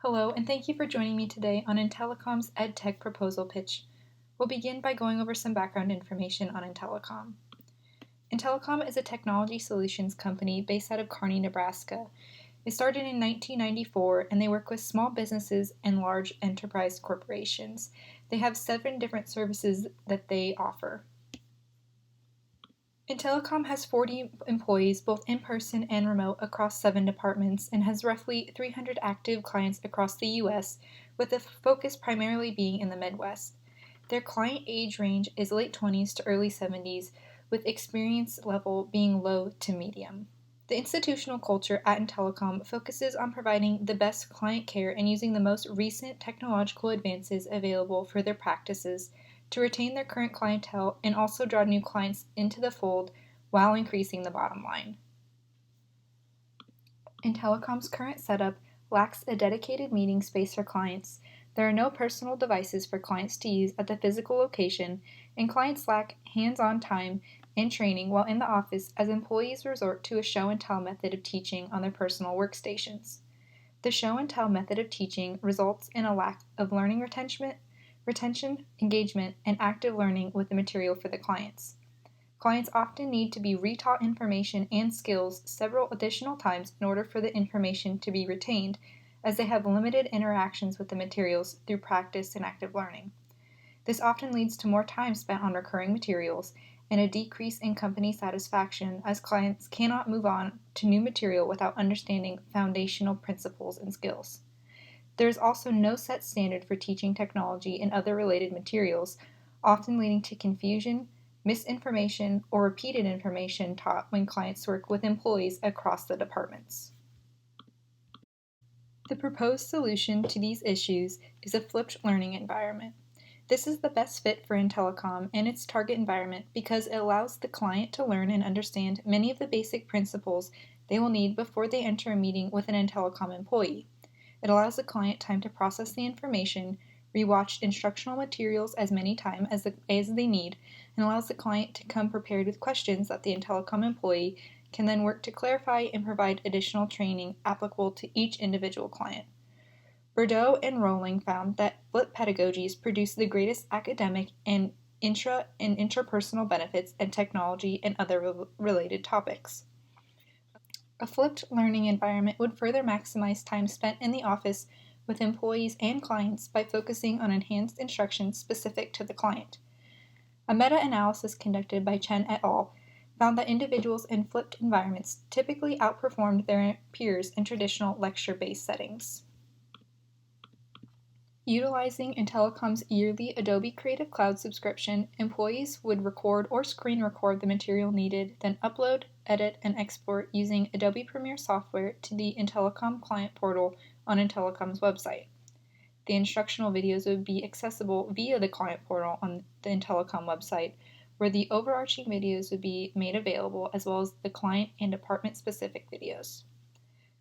Hello, and thank you for joining me today on Intellicom's EdTech proposal pitch. We'll begin by going over some background information on Intellicom. Intellicom is a technology solutions company based out of Kearney, Nebraska. It started in 1994, and they work with small businesses and large enterprise corporations. They have 7 different services that they offer. Intellicom has 40 employees, both in person and remote, across 7 departments, and has roughly 300 active clients across the U.S., with the focus primarily being in the Midwest. Their client age range is late 20s to early 70s, with experience level being low to medium. The institutional culture at Intellicom focuses on providing the best client care and using the most recent technological advances available for their practices to retain their current clientele and also draw new clients into the fold while increasing the bottom line. Intellicom's current setup lacks a dedicated meeting space for clients. There are no personal devices for clients to use at the physical location, and clients lack hands-on time and training while in the office as employees resort to a show-and-tell method of teaching on their personal workstations. The show-and-tell method of teaching results in a lack of learning retention, engagement, and active learning with the material for the clients. Clients often need to be retaught information and skills several additional times in order for the information to be retained, as they have limited interactions with the materials through practice and active learning. This often leads to more time spent on recurring materials and a decrease in company satisfaction, as clients cannot move on to new material without understanding foundational principles and skills. There is also no set standard for teaching technology and other related materials, often leading to confusion, misinformation, or repeated information taught when clients work with employees across the departments. The proposed solution to these issues is a flipped learning environment. This is the best fit for Intellicom and its target environment because it allows the client to learn and understand many of the basic principles they will need before they enter a meeting with an Intellicom employee. It allows the client time to process the information, rewatch instructional materials as many times as they need, and allows the client to come prepared with questions that the Intellicom employee can then work to clarify and provide additional training applicable to each individual client. Bordeaux and Rowling found that flip pedagogies produce the greatest academic and interpersonal benefits in technology and other related topics. A flipped learning environment would further maximize time spent in the office with employees and clients by focusing on enhanced instruction specific to the client. A meta-analysis conducted by Chen et al. Found that individuals in flipped environments typically outperformed their peers in traditional lecture-based settings. Utilizing Intellicom's yearly Adobe Creative Cloud subscription, employees would record or screen record the material needed, then upload, edit, and export using Adobe Premiere software to the Intellicom client portal on Intellicom's website. The instructional videos would be accessible via the client portal on the Intellicom website, where the overarching videos would be made available as well as the client and department-specific videos.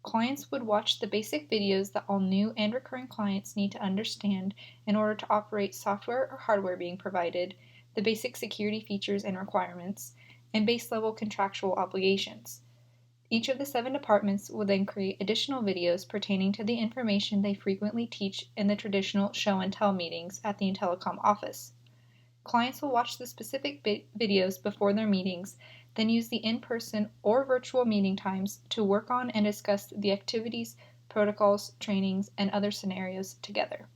Clients would watch the basic videos that all new and recurring clients need to understand in order to operate software or hardware being provided, the basic security features and requirements, and base-level contractual obligations. Each of the 7 departments will then create additional videos pertaining to the information they frequently teach in the traditional show-and-tell meetings at the Intellicom office. Clients will watch the specific videos before their meetings, then use the in-person or virtual meeting times to work on and discuss the activities, protocols, trainings, and other scenarios together.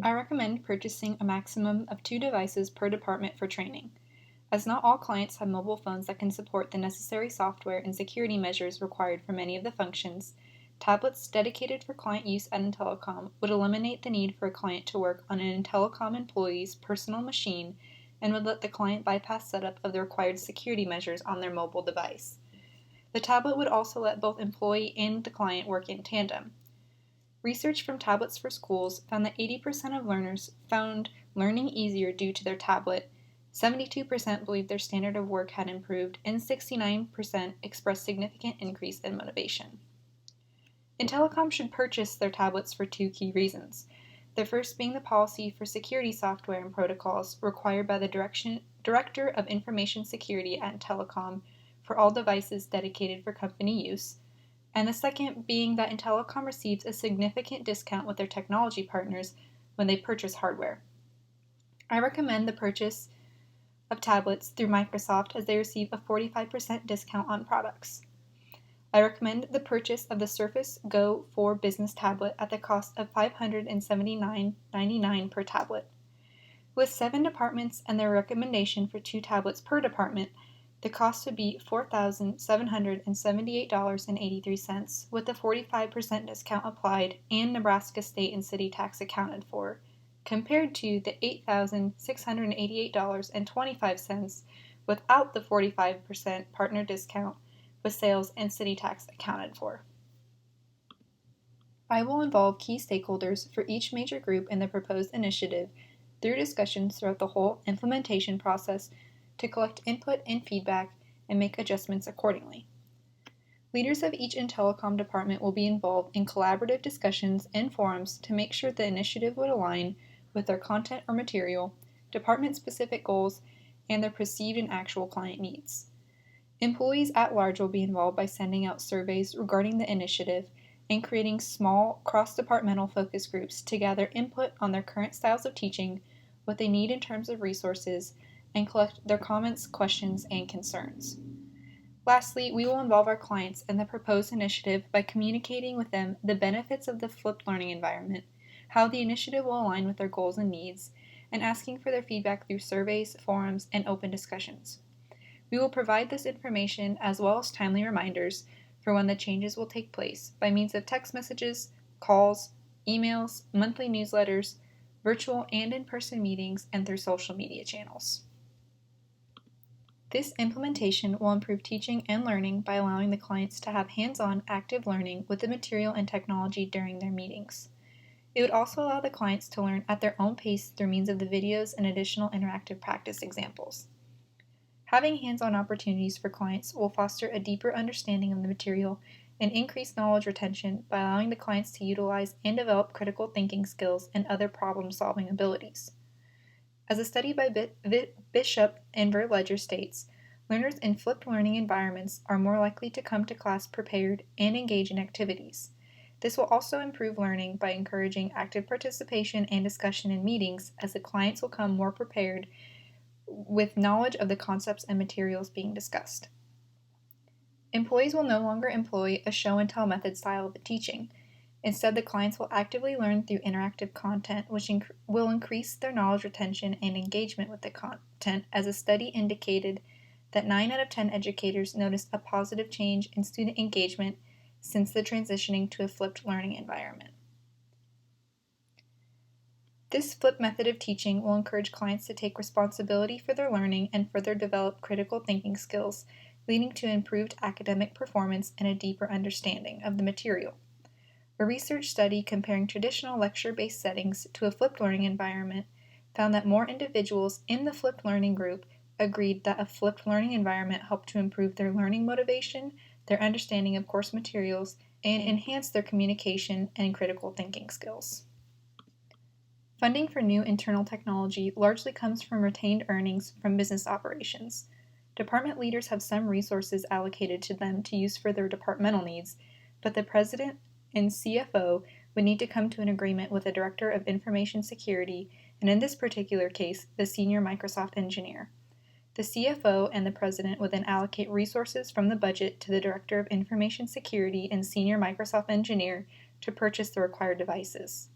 I recommend purchasing a maximum of 2 devices per department for training. As not all clients have mobile phones that can support the necessary software and security measures required for many of the functions, tablets dedicated for client use at Intellicom would eliminate the need for a client to work on an Intellicom employee's personal machine and would let the client bypass setup of the required security measures on their mobile device. The tablet would also let both employee and the client work in tandem. Research from Tablets for Schools found that 80% of learners found learning easier due to their tablet, 72% believed their standard of work had improved, and 69% expressed significant increase in motivation. Intellicom should purchase their tablets for 2 key reasons. The first being the policy for security software and protocols required by the Director of Information Security at Intellicom for all devices dedicated for company use, and the second being that Intellicom receives a significant discount with their technology partners when they purchase hardware. I recommend the purchase of tablets through Microsoft as they receive a 45% discount on products. I recommend the purchase of the Surface Go 4 Business tablet at the cost of $579.99 per tablet. With 7 departments and their recommendation for 2 tablets per department, the cost would be $4,778.83 with a 45% discount applied and Nebraska state and city tax accounted for, compared to the $8,688.25 without the 45% partner discount with sales and city tax accounted for. I will involve key stakeholders for each major group in the proposed initiative through discussions throughout the whole implementation process to collect input and feedback and make adjustments accordingly. Leaders of each Intellicom department will be involved in collaborative discussions and forums to make sure the initiative would align with their content or material, department-specific goals, and their perceived and actual client needs. Employees at large will be involved by sending out surveys regarding the initiative and creating small cross-departmental focus groups to gather input on their current styles of teaching, what they need in terms of resources, and collect their comments, questions, and concerns. Lastly, we will involve our clients in the proposed initiative by communicating with them the benefits of the flipped learning environment, how the initiative will align with their goals and needs, and asking for their feedback through surveys, forums, and open discussions. We will provide this information as well as timely reminders for when the changes will take place by means of text messages, calls, emails, monthly newsletters, virtual and in-person meetings, and through social media channels. This implementation will improve teaching and learning by allowing the clients to have hands-on active learning with the material and technology during their meetings. It would also allow the clients to learn at their own pace through means of the videos and additional interactive practice examples. Having hands-on opportunities for clients will foster a deeper understanding of the material and increase knowledge retention by allowing the clients to utilize and develop critical thinking skills and other problem-solving abilities. As a study by Bishop and Verledger states, learners in flipped learning environments are more likely to come to class prepared and engage in activities. This will also improve learning by encouraging active participation and discussion in meetings as the clients will come more prepared with knowledge of the concepts and materials being discussed. Employees will no longer employ a show-and-tell method style of teaching. Instead, the clients will actively learn through interactive content, which will increase their knowledge retention and engagement with the content, as a study indicated that 9 out of 10 educators noticed a positive change in student engagement since the transitioning to a flipped learning environment. This flipped method of teaching will encourage clients to take responsibility for their learning and further develop critical thinking skills, leading to improved academic performance and a deeper understanding of the material. A research study comparing traditional lecture-based settings to a flipped learning environment found that more individuals in the flipped learning group agreed that a flipped learning environment helped to improve their learning motivation, their understanding of course materials, and enhance their communication and critical thinking skills. Funding for new internal technology largely comes from retained earnings from business operations. Department leaders have some resources allocated to them to use for their departmental needs, but the president and CFO would need to come to an agreement with the Director of Information Security, and in this particular case, the Senior Microsoft Engineer. The CFO and the President would then allocate resources from the budget to the Director of Information Security and Senior Microsoft Engineer to purchase the required devices.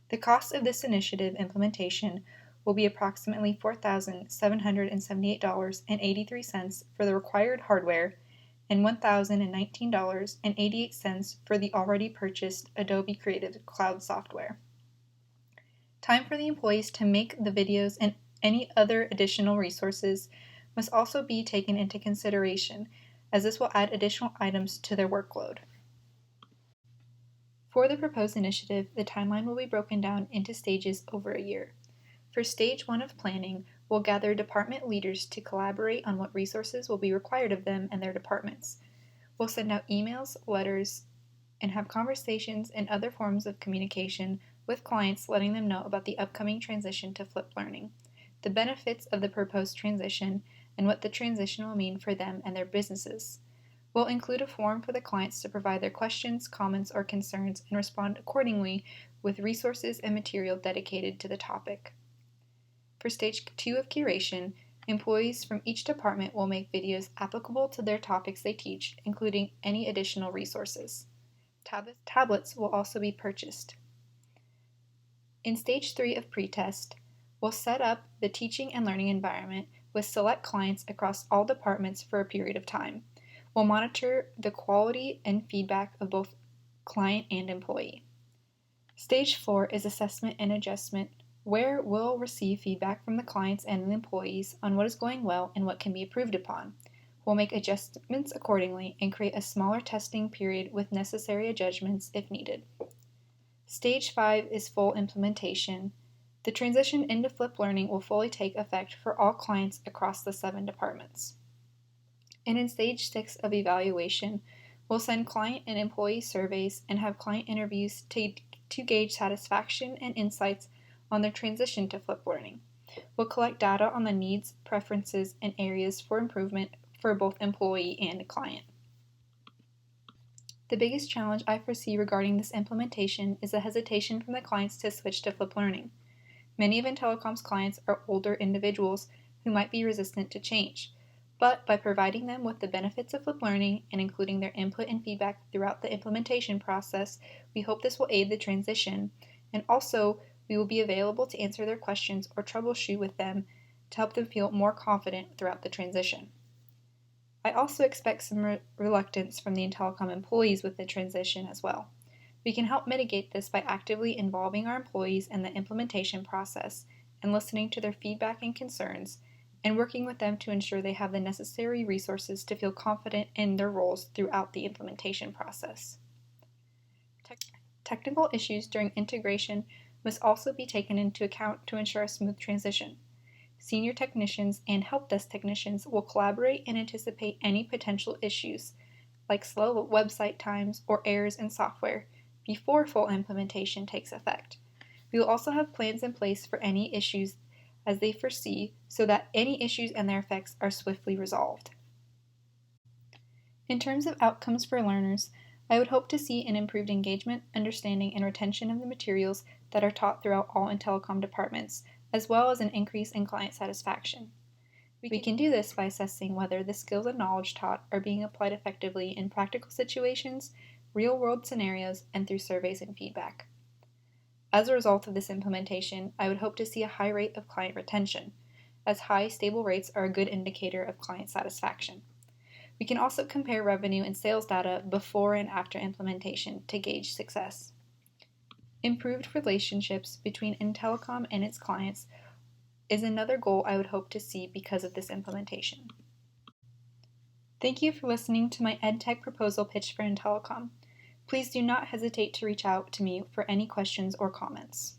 The cost of this initiative implementation will be approximately $4,778.83 for the required hardware and $1,019.88 for the already purchased Adobe Creative Cloud software. Time for the employees to make the videos and any other additional resources must also be taken into consideration, as this will add additional items to their workload. For the proposed initiative, the timeline will be broken down into stages over a year. For stage 1 of planning, we'll gather department leaders to collaborate on what resources will be required of them and their departments. We'll send out emails, letters, and have conversations and other forms of communication with clients letting them know about the upcoming transition to flipped learning, the benefits of the proposed transition, and what the transition will mean for them and their businesses. We'll include a form for the clients to provide their questions, comments, or concerns and respond accordingly with resources and material dedicated to the topic. For Stage 2 of curation, employees from each department will make videos applicable to their topics they teach, including any additional resources. Tablets will also be purchased. In Stage 3 of pretest, we'll set up the teaching and learning environment with select clients across all departments for a period of time. We'll monitor the quality and feedback of both client and employee. Stage 4 is assessment and adjustment, where we'll receive feedback from the clients and the employees on what is going well and what can be improved upon. We'll make adjustments accordingly and create a smaller testing period with necessary adjustments if needed. Stage 5 is full implementation. The transition into flipped learning will fully take effect for all clients across the 7 departments. And in Stage 6 of evaluation, we'll send client and employee surveys and have client interviews to gauge satisfaction and insights on their transition to flipped learning. We'll collect data on the needs, preferences, and areas for improvement for both employee and client. The biggest challenge I foresee regarding this implementation is the hesitation from the clients to switch to flipped learning. Many of Intellicom's clients are older individuals who might be resistant to change, but by providing them with the benefits of flipped learning and including their input and feedback throughout the implementation process, we hope this will aid the transition, and also we will be available to answer their questions or troubleshoot with them to help them feel more confident throughout the transition. I also expect some reluctance from the Intellicom employees with the transition as well. We can help mitigate this by actively involving our employees in the implementation process and listening to their feedback and concerns, and working with them to ensure they have the necessary resources to feel confident in their roles throughout the implementation process. Technical issues during integration must also be taken into account to ensure a smooth transition. Senior technicians and help desk technicians will collaborate and anticipate any potential issues, like slow website times or errors in software, before full implementation takes effect. We will also have plans in place for any issues as they foresee, so that any issues and their effects are swiftly resolved. In terms of outcomes for learners, I would hope to see an improved engagement, understanding, and retention of the materials that are taught throughout all Intellicom departments, as well as an increase in client satisfaction. We can do this by assessing whether the skills and knowledge taught are being applied effectively in practical situations, real-world scenarios, and through surveys and feedback. As a result of this implementation, I would hope to see a high rate of client retention, as high, stable rates are a good indicator of client satisfaction. We can also compare revenue and sales data before and after implementation to gauge success. Improved relationships between Intellicom and its clients is another goal I would hope to see because of this implementation. Thank you for listening to my EdTech proposal pitch for Intellicom. Please do not hesitate to reach out to me for any questions or comments.